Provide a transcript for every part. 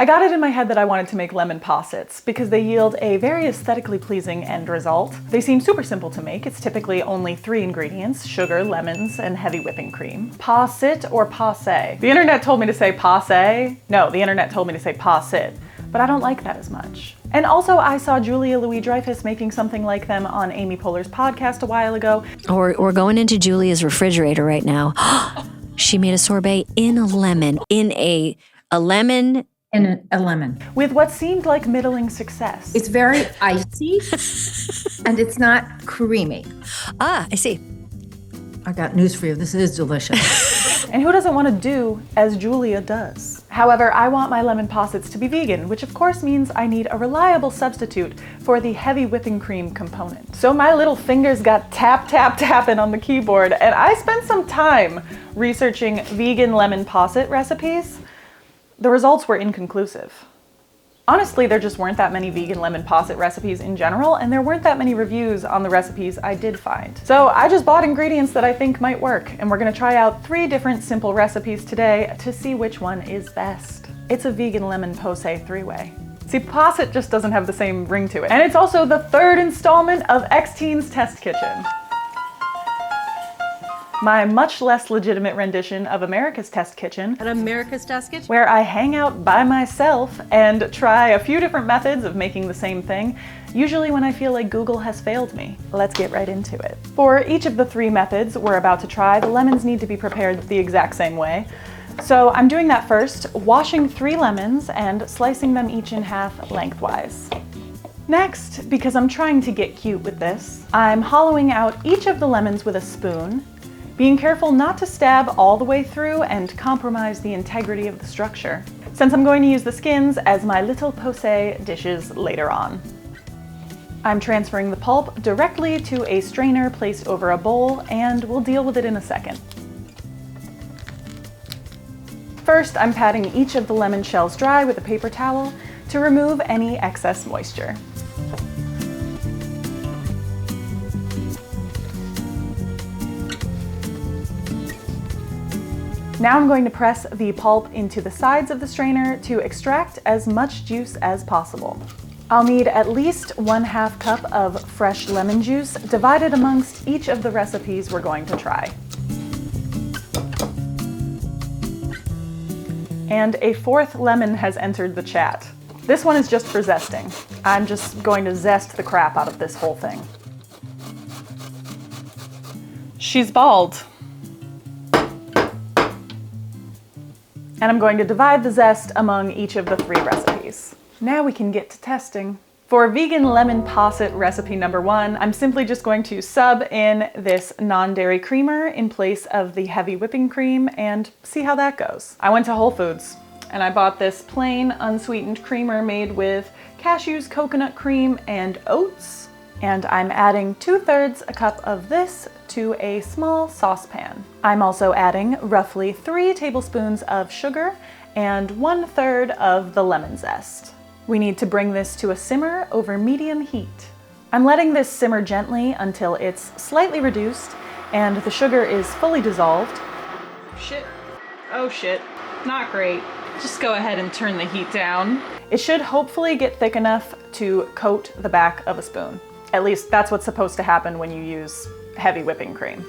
I got it in my head that I wanted to make lemon possets because they yield a very aesthetically pleasing end result. They seem super simple to make. It's typically only 3 ingredients: sugar, lemons, and heavy whipping cream. Posset or posset? The internet told me to say posset. No, the internet told me to say posset, but I don't like that as much. And also, I saw Julia Louis-Dreyfus making something like them on Amy Poehler's podcast a while ago. We're going into Julia's refrigerator right now. She made a sorbet in a lemon, in a lemon. In a lemon. With what seemed like middling success. It's very icy and it's not creamy. Ah, I see. I got news for you. This is delicious. And who doesn't want to do as Julia does? However, I want my lemon possets to be vegan, which of course means I need a reliable substitute for the heavy whipping cream component. So my little fingers got tapping on the keyboard, and I spent some time researching vegan lemon posset recipes. The results were inconclusive. Honestly, there just weren't that many vegan lemon posset recipes in general, and there weren't that many reviews on the recipes I did find. So I just bought ingredients that I think might work, and we're gonna try out 3 different simple recipes today to see which one is best. It's a vegan lemon posset 3-way. See, posset just doesn't have the same ring to it. And it's also the 3rd installment of Xtine's Test Kitchen, my much less legitimate rendition of America's Test Kitchen. At America's Test Kitchen? Where I hang out by myself and try a few different methods of making the same thing, usually when I feel like Google has failed me. Let's get right into it. For each of the 3 methods we're about to try, the lemons need to be prepared the exact same way. So I'm doing that first, washing 3 lemons and slicing them each in half lengthwise. Next, because I'm trying to get cute with this, I'm hollowing out each of the lemons with a spoon, being careful not to stab all the way through and compromise the integrity of the structure, since I'm going to use the skins as my little posset dishes later on. I'm transferring the pulp directly to a strainer placed over a bowl, and we'll deal with it in a second. First, I'm patting each of the lemon shells dry with a paper towel to remove any excess moisture. Now I'm going to press the pulp into the sides of the strainer to extract as much juice as possible. I'll need at least 1/2 cup of fresh lemon juice divided amongst each of the recipes we're going to try. And a 4th lemon has entered the chat. This one is just for zesting. I'm just going to zest the crap out of this whole thing. She's bald. And I'm going to divide the zest among each of the 3 recipes. Now we can get to testing. For vegan lemon posset recipe number 1, I'm simply just going to sub in this non-dairy creamer in place of the heavy whipping cream and see how that goes. I went to Whole Foods and I bought this plain unsweetened creamer made with cashews, coconut cream, and oats. And I'm adding 2/3 a cup of this to a small saucepan. I'm also adding roughly 3 tablespoons of sugar and 1/3 of the lemon zest. We need to bring this to a simmer over medium heat. I'm letting this simmer gently until it's slightly reduced and the sugar is fully dissolved. Shit. Oh shit. Not great. Just go ahead and turn the heat down. It should hopefully get thick enough to coat the back of a spoon. At least that's what's supposed to happen when you use heavy whipping cream.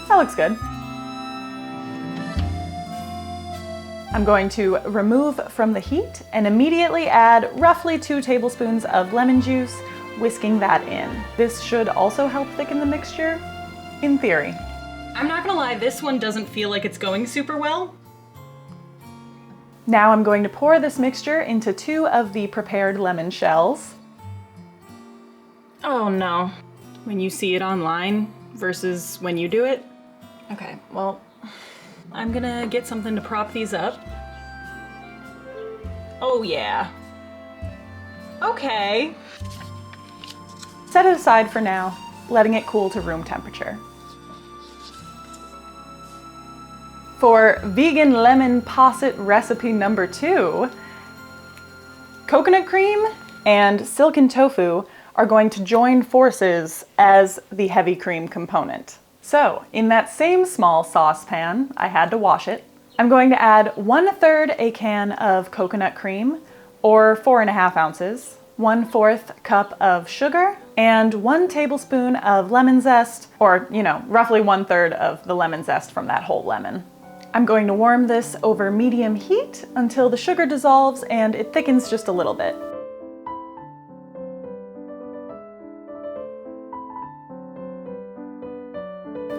That looks good. I'm going to remove from the heat and immediately add roughly 2 tablespoons of lemon juice, whisking that in. This should also help thicken the mixture, in theory. I'm not gonna lie, this one doesn't feel like it's going super well. Now I'm going to pour this mixture into 2 of the prepared lemon shells. Oh no. When you see it online versus when you do it? Okay, well, I'm gonna get something to prop these up. Oh yeah. Okay. Set it aside for now, letting it cool to room temperature. For vegan lemon posset recipe number 2, coconut cream and silken tofu are going to join forces as the heavy cream component. So, in that same small saucepan, I had to wash it, I'm going to add 1/3 a can of coconut cream, or 4.5 ounces, 1/4 cup of sugar, and 1 tablespoon of lemon zest, or, roughly 1/3 of the lemon zest from that whole lemon. I'm going to warm this over medium heat until the sugar dissolves and it thickens just a little bit.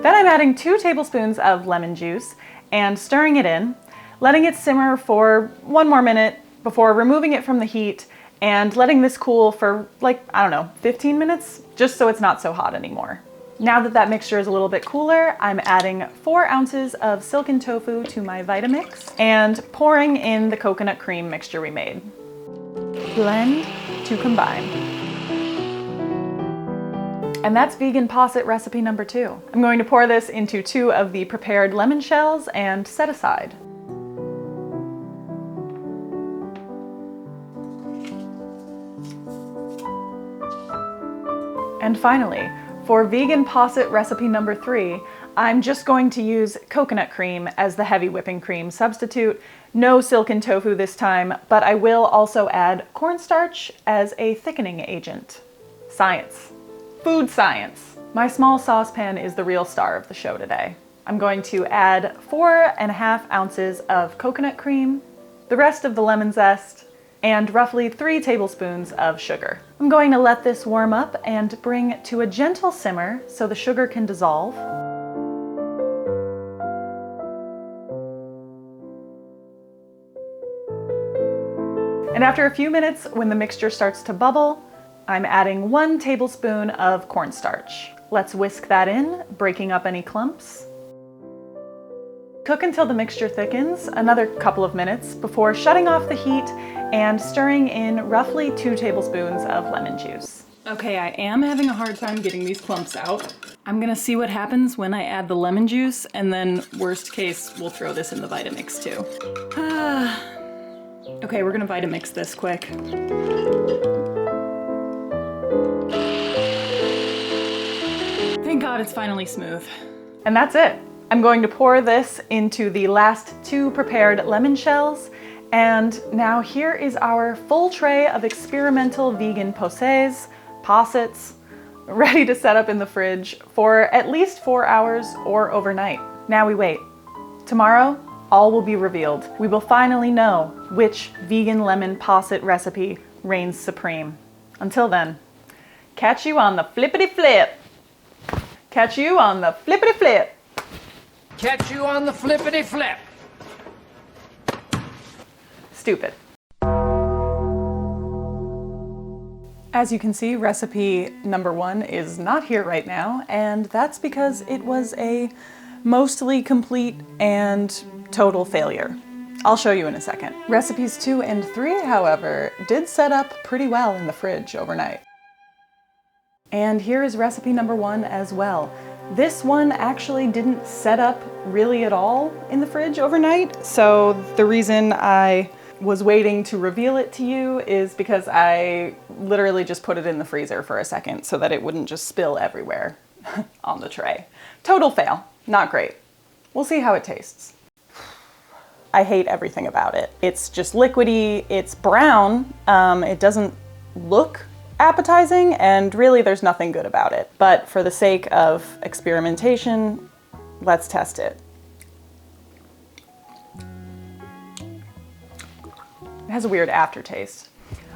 Then I'm adding 2 tablespoons of lemon juice and stirring it in, letting it simmer for 1 more minute before removing it from the heat and letting this cool for 15 minutes, just so it's not so hot anymore. Now that mixture is a little bit cooler, I'm adding 4 ounces of silken tofu to my Vitamix and pouring in the coconut cream mixture we made. Blend to combine. And that's vegan posset recipe number 2. I'm going to pour this into 2 of the prepared lemon shells and set aside. And finally, for vegan posset recipe number 3, I'm just going to use coconut cream as the heavy whipping cream substitute. No silken tofu this time, but I will also add cornstarch as a thickening agent. Science. Food science. My small saucepan is the real star of the show today. I'm going to add 4.5 ounces of coconut cream, the rest of the lemon zest, and roughly 3 tablespoons of sugar. I'm going to let this warm up and bring to a gentle simmer so the sugar can dissolve. And after a few minutes, when the mixture starts to bubble, I'm adding 1 tablespoon of cornstarch. Let's whisk that in, breaking up any clumps. Cook until the mixture thickens, another couple of minutes, before shutting off the heat and stirring in roughly 2 tablespoons of lemon juice. Okay, I am having a hard time getting these clumps out. I'm gonna see what happens when I add the lemon juice, and then worst case, we'll throw this in the Vitamix too. Okay, we're gonna Vitamix this quick. Thank God it's finally smooth. And that's it. I'm going to pour this into the last 2 prepared lemon shells, and now here is our full tray of experimental vegan possets, ready to set up in the fridge for at least 4 hours or overnight. Now we wait. Tomorrow, all will be revealed. We will finally know which vegan lemon posset recipe reigns supreme. Until then, catch you on the flippity flip. Catch you on the flippity flip. Catch you on the flippity flip. Stupid. As you can see, recipe number 1 is not here right now, and that's because it was a mostly complete and total failure. I'll show you in a second. Recipes 2 and 3, however, did set up pretty well in the fridge overnight. And here is recipe number 1 as well. This one actually didn't set up really at all in the fridge overnight, so the reason I was waiting to reveal it to you is because I literally just put it in the freezer for a second so that it wouldn't just spill everywhere on the tray. Total fail. Not great. We'll see how it tastes. I hate everything about it. It's just liquidy, it's brown, it doesn't look appetizing, and really there's nothing good about it. But for the sake of experimentation, let's test it. It has a weird aftertaste.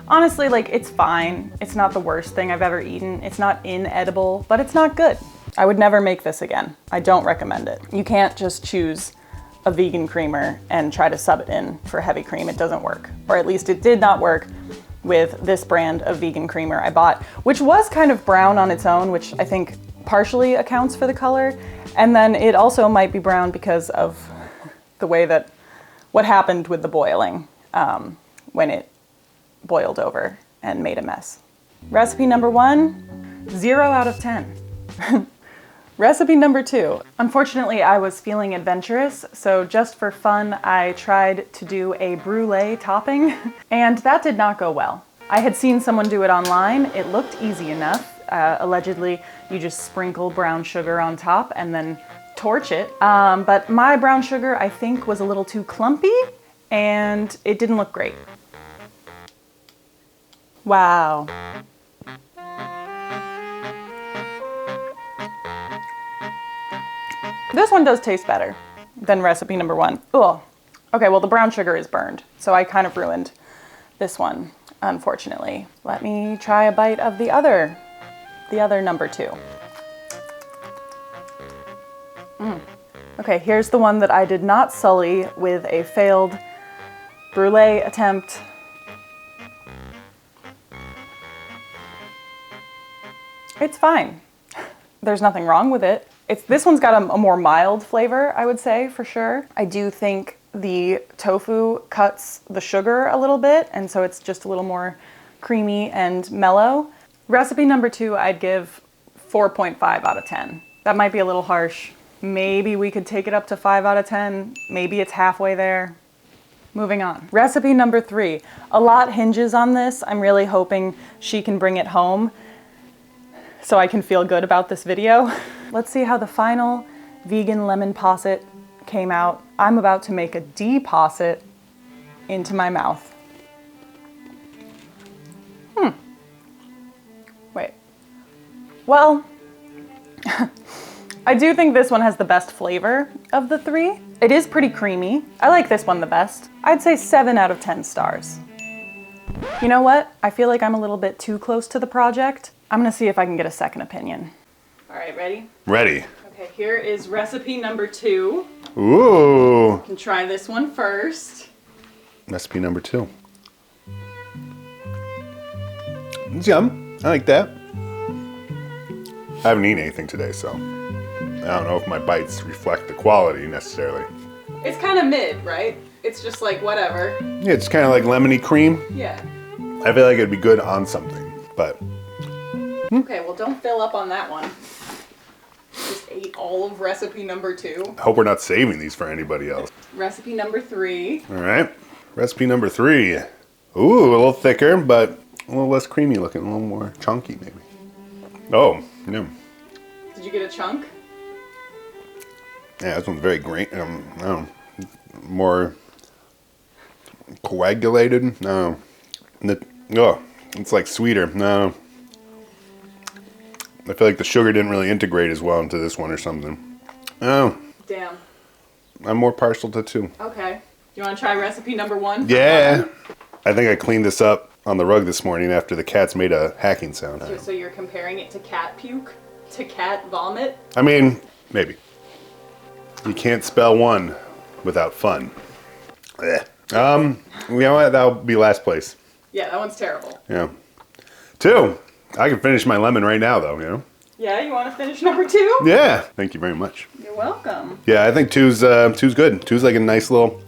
Honestly, it's fine. It's not the worst thing I've ever eaten. It's not inedible, but it's not good. I would never make this again. I don't recommend it. You can't just choose a vegan creamer and try to sub it in for heavy cream. It doesn't work. Or at least it did not work with this brand of vegan creamer I bought, which was kind of brown on its own, which I think partially accounts for the color. And then it also might be brown because of the way that what happened with the boiling when it boiled over and made a mess. Recipe number 1, 0 out of 10. Recipe number 2. Unfortunately, I was feeling adventurous, so just for fun, I tried to do a brulee topping, and that did not go well. I had seen someone do it online. It looked easy enough. Allegedly, you just sprinkle brown sugar on top and then torch it. But my brown sugar, I think, was a little too clumpy and it didn't look great. Wow. This one does taste better than recipe number 1. Ugh. Okay, well the brown sugar is burned, so I kind of ruined this one, unfortunately. Let me try a bite of the other number 2. Okay, here's the one that I did not sully with a failed brulee attempt. It's fine. There's nothing wrong with it. This one's got a more mild flavor, I would say, for sure. I do think the tofu cuts the sugar a little bit, and so it's just a little more creamy and mellow. Recipe number 2, I'd give 4.5 out of 10. That might be a little harsh. Maybe we could take it up to 5 out of 10. Maybe it's halfway there. Moving on. Recipe number 3. A lot hinges on this. I'm really hoping she can bring it home so I can feel good about this video. Let's see how the final vegan lemon posset came out. I'm about to make a posset into my mouth. Wait. Well, I do think this one has the best flavor of the 3. It is pretty creamy. I like this one the best. I'd say 7 out of 10 stars. You know what? I feel like I'm a little bit too close to the project. I'm gonna see if I can get a second opinion. All right, ready? Ready. Okay, here is recipe number 2. Ooh. You can try this one first. Recipe number 2. It's yum. I like that. I haven't eaten anything today, so I don't know if my bites reflect the quality necessarily. It's kind of mid, right? It's just like whatever. Yeah, it's kind of like lemony cream. Yeah. I feel like it'd be good on something, but Okay, well don't fill up on that one. Just ate all of recipe number 2. I hope we're not saving these for anybody else. Recipe number 3. All right. Recipe number 3. Ooh, a little thicker, but a little less creamy looking, a little more chunky maybe. Oh, yeah. Did you get a chunk? Yeah, this one's very great. I don't know, more coagulated. No, it's like sweeter. No, I feel like the sugar didn't really integrate as well into this one or something. Oh, Damn. I'm more partial to 2. Okay. You want to try recipe number 1? Yeah, I think I cleaned this up on the rug this morning after the cats made a hacking sound. So you're comparing it to cat puke? To cat vomit? I mean, maybe. You can't spell 1 without fun. Ugh. You know what? That'll be last place. Yeah, that one's terrible. Yeah. 2. I can finish my lemon right now, though, you know? Yeah, you want to finish number 2? Yeah. Thank you very much. You're welcome. Yeah, I think 2's good. 2's like a nice little...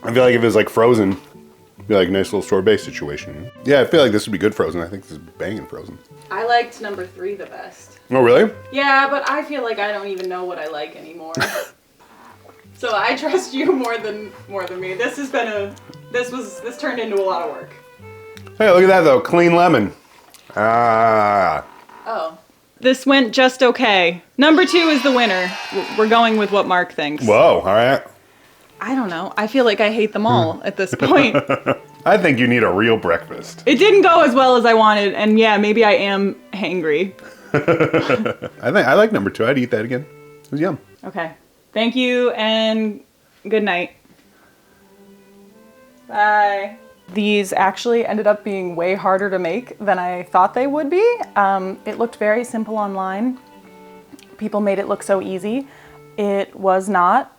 I feel like if it was like frozen, it'd be like a nice little sorbet situation. Yeah, I feel like this would be good frozen. I think this is banging frozen. I liked number 3 the best. Oh, really? Yeah, but I feel like I don't even know what I like anymore. So I trust you more than me. This turned into a lot of work. Hey, look at that, though. Clean lemon. Ah. Oh. This went just okay. Number 2 is the winner. We're going with what Mark thinks. Whoa, all right. I don't know. I feel like I hate them all at this point. I think you need a real breakfast. It didn't go as well as I wanted, and yeah, maybe I am hangry. I like number 2. I'd eat that again. It was yum. Okay. Thank you, and good night. Bye. These actually ended up being way harder to make than I thought they would be. It looked very simple online. People made it look so easy. It was not.